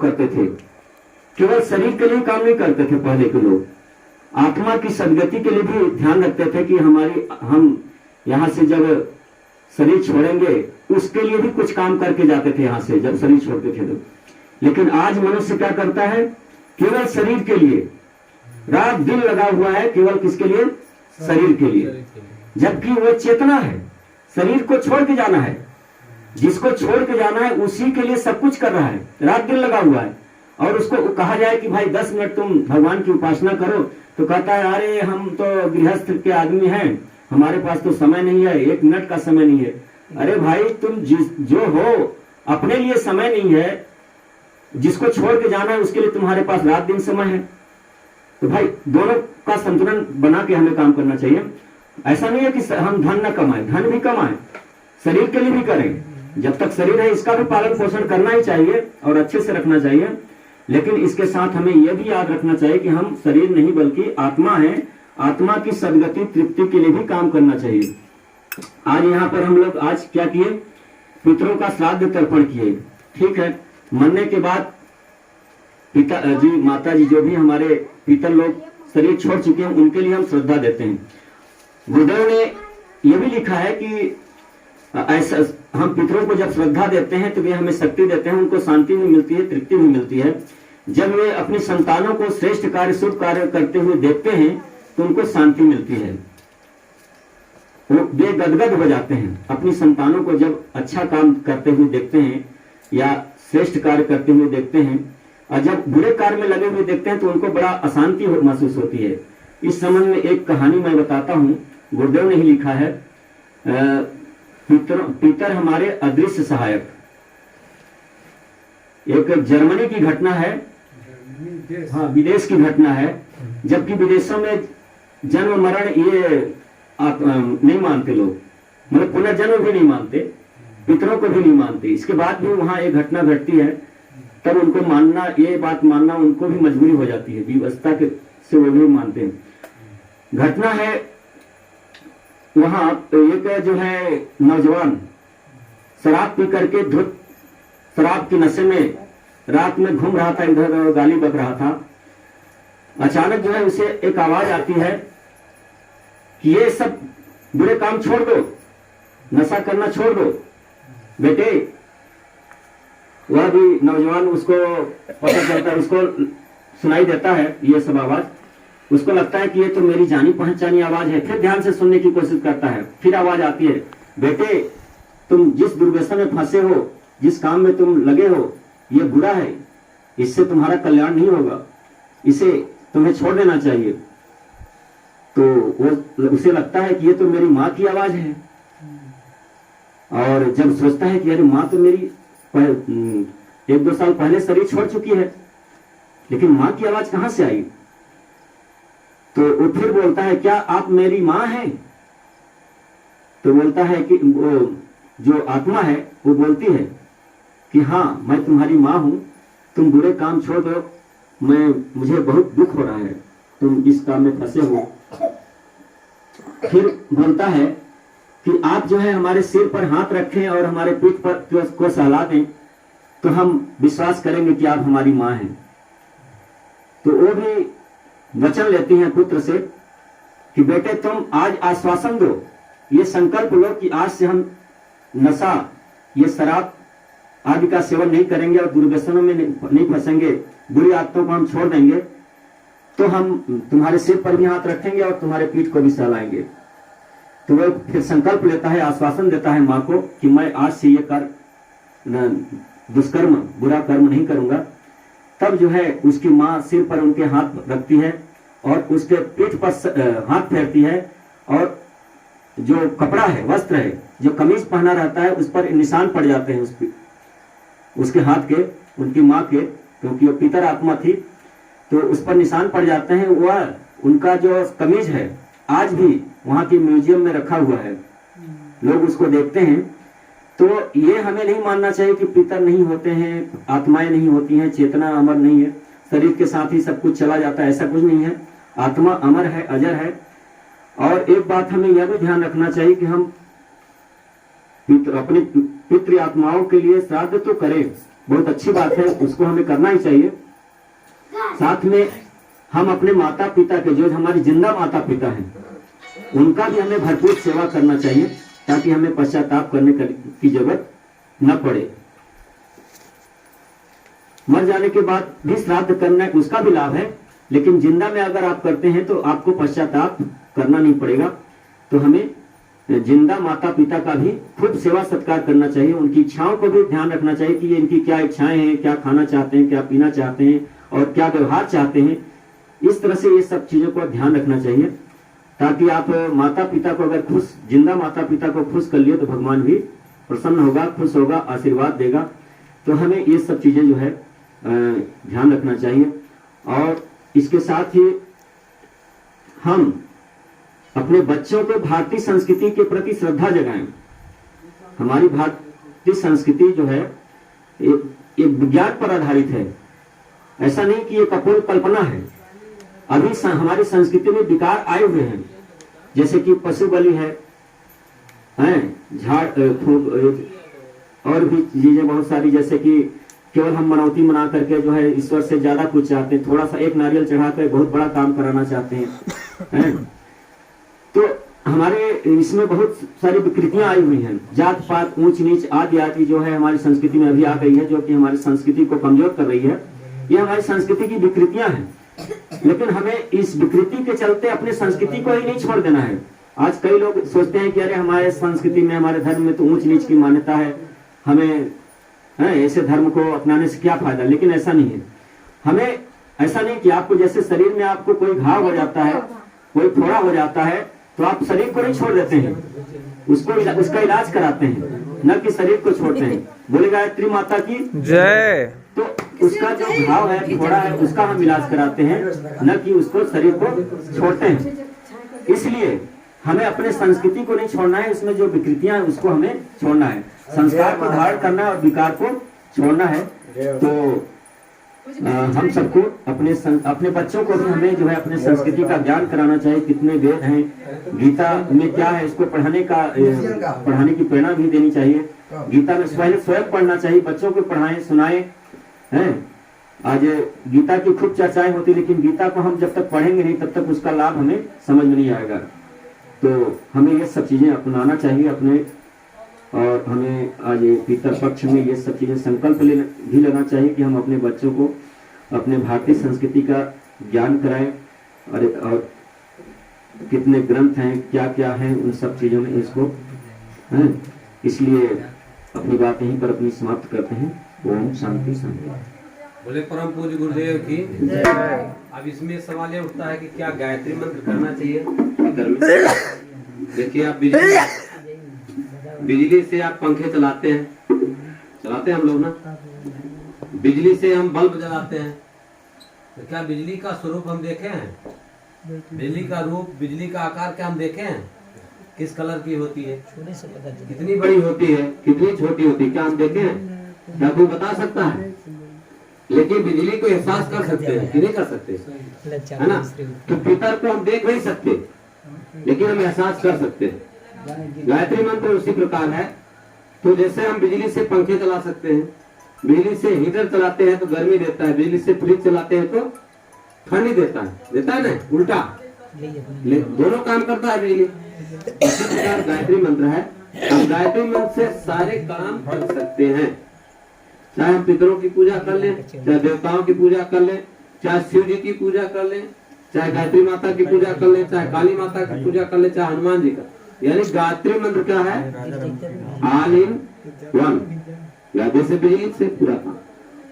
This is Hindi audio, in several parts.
करते थे, केवल शरीर के लिए काम नहीं करते थे पहले के लोग, आत्मा की सदगति के लिए भी ध्यान रखते थे कि हम यहाँ से जब शरीर छोड़ेंगे उसके लिए भी कुछ काम करके जाते थे यहाँ से जब शरीर छोड़ते थे तो। लेकिन आज मनुष्य क्या करता है, केवल शरीर के लिए रात दिन लगा हुआ है, केवल किसके लिए, शरीर के लिए, जबकि वो चेतना है, शरीर को छोड़ के जाना है, जिसको छोड़ के जाना है उसी के लिए सब कुछ कर रहा है, रात दिन लगा हुआ है। और उसको कहा जाए कि भाई 10 मिनट तुम भगवान की उपासना करो तो कहता है अरे हम तो गृहस्थ के आदमी हैं, हमारे पास तो समय नहीं है, 1 मिनट का समय नहीं है। अरे भाई तुम जो हो अपने लिए समय नहीं है, जिसको छोड़ के जाना है उसके लिए तुम्हारे पास रात दिन समय है। तो भाई दोनों का संतुलन बना के हमें काम करना चाहिए। ऐसा नहीं है कि हम धन न कमाएं, धन भी कमाएं, शरीर के लिए भी करें, जब तक शरीर है इसका भी पालन पोषण करना ही चाहिए और अच्छे से रखना चाहिए। लेकिन इसके साथ हमें यह भी याद रखना चाहिए कि हम शरीर नहीं बल्कि आत्मा है, आत्मा की सदगति तृप्ति के लिए भी काम करना चाहिए। आज यहाँ पर हम लोग आज क्या किए, पितरों का श्राद्ध तर्पण किए, ठीक है। मरने के बाद पिता जी माता जी जो भी हमारे पितर लोग शरीर छोड़ चुके हैं उनके लिए हम श्रद्धा देते हैं। गुरुदेव ने यह भी लिखा है कि ऐसा हम पितरों को जब श्रद्धा देते हैं तो वे हमें शक्ति देते हैं, उनको शांति भी मिलती है, तृप्ति भी मिलती है। जब वे अपनी संतानों को श्रेष्ठ कार्य शुभ कार्य करते हुए देखते हैं तो उनको शांति मिलती है, वे गदगद हो जाते हैं। अपनी संतानों को जब अच्छा काम करते हुए देखते हैं या श्रेष्ठ कार्य करते हुए देखते हैं और जब बुरे कार्य में लगे हुए देखते हैं तो उनको बड़ा अशांति महसूस होती है। इस संबंध में एक कहानी मैं बताता हूँ, गुरुदेव ने ही लिखा है। पितर हमारे अदृश्य सहायक, एक जर्मनी की घटना है, हाँ विदेश की घटना है। जबकि विदेशों में जन्म मरण ये नहीं मानते लोग, मतलब पुनर्जन्म भी नहीं मानते, पितरों को भी नहीं मानते। इसके बाद भी वहां एक घटना घटती है, तब उनको मानना, ये बात मानना उनको भी मजबूरी हो जाती है, विवशता के से वो भी मानते हैं। घटना है वहां एक जो है नौजवान शराब पी करके धुत शराब की नशे में रात में घूम रहा था, इधर उधर गाली बक रहा था। अचानक जो है उसे एक आवाज आती है कि ये सब बुरे काम छोड़ दो, नशा करना छोड़ दो बेटे। वह भी नौजवान, उसको पता चलता है, उसको सुनाई देता है ये सब आवाज, उसको लगता है कि ये तो मेरी जानी पहचानी आवाज है। फिर ध्यान से सुनने की कोशिश करता है, फिर आवाज आती है, बेटे तुम जिस दुर्व्यसन में फंसे हो, जिस काम में तुम लगे हो, ये बुरा है, इससे तुम्हारा कल्याण नहीं होगा, इसे तुम्हें छोड़ देना चाहिए। तो वो उसे लगता है कि ये तो मेरी माँ की आवाज है। और जब सोचता है कि अरे माँ तो मेरी 1-2 साल पहले शरीर छोड़ चुकी है, लेकिन माँ की आवाज कहां से आई, तो वो फिर बोलता है क्या आप मेरी माँ हैं? तो बोलता है कि वो जो आत्मा है वो बोलती है कि हाँ मैं तुम्हारी माँ हूं, तुम बुरे काम छोड़ दो, मुझे बहुत दुख हो रहा है, तुम इस काम में फंसे हो। फिर बोलता है कि आप जो है हमारे सिर पर हाथ रखें और हमारे पीठ पर को सहला दें तो हम विश्वास करेंगे कि आप हमारी माँ हैं। तो वो भी वचन लेती हैं पुत्र से कि बेटे तुम आज आश्वासन दो, ये संकल्प लो कि आज से हम नशा, ये शराब आदि का सेवन नहीं करेंगे और दुर्व्यसनों में नहीं फंसेंगे, बुरी आदतों को हम छोड़ देंगे, तो हम तुम्हारे सिर पर भी हाथ रखेंगे और तुम्हारे पीठ को भी सहलाएंगे। तो वह फिर संकल्प लेता है, आश्वासन देता है माँ को कि मैं आज से ये दुष्कर्म, बुरा कर्म नहीं करूंगा। तब जो है उसकी माँ सिर पर उनके हाथ रखती है और उसके पीठ पर हाथ फेरती है, और जो कपड़ा है, वस्त्र है, जो कमीज पहना रहता है, उस पर निशान पड़ जाते हैं उसके हाथ के, उनकी माँ के, क्योंकि वो पितर आत्मा थी, तो उस पर निशान पड़ जाते हैं। वह उनका जो कमीज है आज भी वहां के म्यूजियम में रखा हुआ है, लोग उसको देखते हैं। तो ये हमें नहीं मानना चाहिए कि पितर नहीं होते हैं, आत्माएं नहीं होती हैं, चेतना अमर नहीं है, शरीर के साथ ही सब कुछ चला जाता है, ऐसा कुछ नहीं है। आत्मा अमर है, अजर है। और एक बात हमें यह भी ध्यान रखना चाहिए कि हम अपनी पितृ आत्माओं के लिए श्राद्ध तो करें, बहुत अच्छी बात है, उसको हमें करना ही चाहिए। साथ में हम अपने माता पिता के, जो हमारे जिंदा माता पिता हैं, उनका भी हमें भरपूर सेवा करना चाहिए, ताकि हमें पश्चाताप करने की जरूरत न पड़े। मर जाने के बाद भी श्राद्ध करना उसका भी लाभ है, लेकिन जिंदा में अगर आप करते हैं तो आपको पश्चाताप करना नहीं पड़ेगा। तो हमें जिंदा माता पिता का भी खूब सेवा सत्कार करना चाहिए, उनकी इच्छाओं को भी ध्यान रखना चाहिए कि इनकी क्या इच्छाएं हैं, क्या खाना चाहते हैं, क्या पीना चाहते हैं और क्या व्यवहार चाहते हैं। इस तरह से ये सब चीजों को ध्यान रखना चाहिए, ताकि आप माता पिता को अगर खुश, जिंदा माता पिता को खुश कर लिए तो भगवान भी प्रसन्न होगा, खुश होगा, आशीर्वाद देगा। तो हमें ये सब चीजें जो है ध्यान रखना चाहिए। और इसके साथ ही हम अपने बच्चों को भारतीय संस्कृति के प्रति श्रद्धा जगाएं। हमारी भारतीय संस्कृति जो है एक विज्ञान पर आधारित है, ऐसा नहीं कि एक अपूर्ण कल्पना है। अभी हमारी संस्कृति में विकार आए हुए हैं, जैसे कि पशु बलि है, झाड़ फूक और भी चीजें बहुत सारी, जैसे कि केवल हम मनौती मना करके जो है ईश्वर से ज्यादा कुछ चाहते हैं, थोड़ा सा एक नारियल चढ़ाकर बहुत बड़ा काम कराना चाहते हैं। तो हमारे इसमें बहुत सारी विकृतियां आई हुई हैं, जात पात, ऊंच नीच आदि आदि जो है हमारी संस्कृति में अभी आ गई है, जो कि हमारी संस्कृति को कमजोर कर रही है। ये हमारी संस्कृति की विकृतियां हैं, लेकिन हमें इस विकृति के चलते अपनी संस्कृति को ही नहीं छोड़ देना है। आज कई लोग सोचते हैं कि अरे हमारे संस्कृति में, हमारे धर्म में तो ऊंच नीच की मान्यता है, हमें ऐसे धर्म को अपनाने से क्या फायदा। लेकिन ऐसा नहीं है। हमें ऐसा नहीं कि आपको जैसे शरीर में आपको कोई घाव हो जाता है, कोई फोड़ा हो जाता है, तो आप शरीर को नहीं छोड़ देते हैं, उसका इलाज कराते हैं, न कि शरीर को छोड़ते हैं। बोले गायत्री माता की जय। तो उसका जो घाव है, फोड़ा है, उसका हम इलाज कराते हैं, न कि उसको शरीर को छोड़ते हैं। इसलिए हमें अपने संस्कृति को नहीं छोड़ना है, इसमें जो विकृतियां हैं उसको हमें छोड़ना है, संस्कार को धारण करना है और विकार को छोड़ना है। तो हम सबको अपने बच्चों को भी हमें जो है अपने संस्कृति का ज्ञान कराना चाहिए। कितने वेद हैं, गीता में क्या है, इसको पढ़ाने की प्रेरणा भी देनी चाहिए। गीता में स्वयं पढ़ना चाहिए, बच्चों को पढ़ाएं, सुनाएं। हैं आज गीता की खूब चर्चाएं होती, लेकिन गीता को हम जब तक पढ़ेंगे नहीं तब तक उसका लाभ हमें समझ में नहीं आएगा। तो हमें ये सब चीजें अपनाना चाहिए अपने, और हमें आज पितर पक्ष में ये सब चीजें संकल्प भी लेना चाहिए कि हम अपने बच्चों को अपने भारतीय संस्कृति का ज्ञान कराएं। और कितने ग्रंथ हैं, क्या क्या है, उन सब चीजों में इसको है। इसलिए अपनी बात यहीं पर अपनी समाप्त करते हैं। ओम शांति शांति। बोले परम पूज्य गुरुदेव की। अब इसमें सवाल ये उठता है कि क्या गायत्री मंत्र करना चाहिए? देखिए, आप बिजली से आप पंखे चलाते हैं हम लोग ना, बिजली से हम बल्ब जलाते हैं, तो क्या बिजली का स्वरूप हम देखे हैं? बिजली का रूप, बिजली का आकार क्या हम देखे हैं? किस कलर की होती है, कितनी बड़ी होती है, कितनी छोटी होती है, क्या हम देखे हैं? क्या कोई बता सकता है? लेकिन बिजली को एहसास कर सकते हैं कि नहीं कर सकते, है ना? तो पितर को हम देख नहीं सकते, लेकिन हम एहसास कर सकते हैं। गायत्री मंत्र उसी प्रकार है। तो जैसे हम बिजली से पंखे चला सकते हैं, बिजली से हीटर चलाते हैं तो गर्मी देता है, बिजली से फ्रिज चलाते हैं तो ठंडी देता है ना, उल्टा दोनों काम करता है बिजली। इसी प्रकार गायत्री मंत्र है। हम गायत्री मंत्र से सारे काम कर सकते हैं, चाहे हम पितरों की पूजा कर लें, चाहे देवताओं की पूजा कर लें, चाहे शिव जी की पूजा कर लें, चाहे गायत्री माता की पूजा कर लें, चाहे काली माता की पूजा कर लें, चाहे हनुमान जी का। यानी गायत्री मंत्र क्या है? All in one. जैसे बिजली से पूरा काम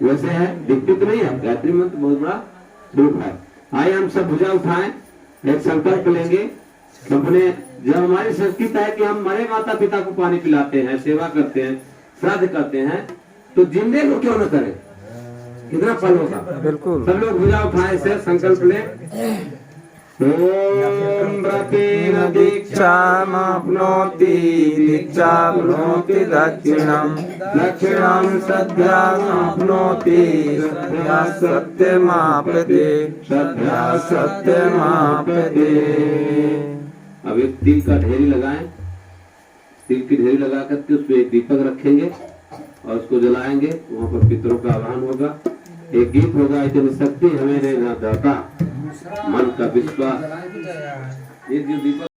वैसे है, दिखती तो नहीं है। गायत्री मंत्र बहुत बड़ा रूप है। आइए हम सब भुजा उठाएं, एक संकल्प लेंगे अपने। जब हमारी संस्कृति है कि हम मरे माता पिता को पानी पिलाते हैं, सेवा करते हैं, श्राद्ध करते हैं, तो जिंदे को क्यों न करें? कितना फल होगा। बिल्कुल, सब लोग भुजा उठाए से संकल्प लें। ओम व्रतेन दीक्षामाप्नोति दीक्षाप्नोति दक्षिणं दक्षिणं श्रद्धामाप्नोति श्रद्धा सत्यमापते श्रद्धा सत्यमापते। अब एक तिल का ढेरी लगाएं, तिल की ढेरी लगा करके उस पर एक दीपक रखेंगे और उसको जलाएंगे, वहाँ पर पितरों का आह्वान होगा। एक गीत होगा, इतनी शक्ति हमें न दाता, मन का विश्वास। ये जो दीपक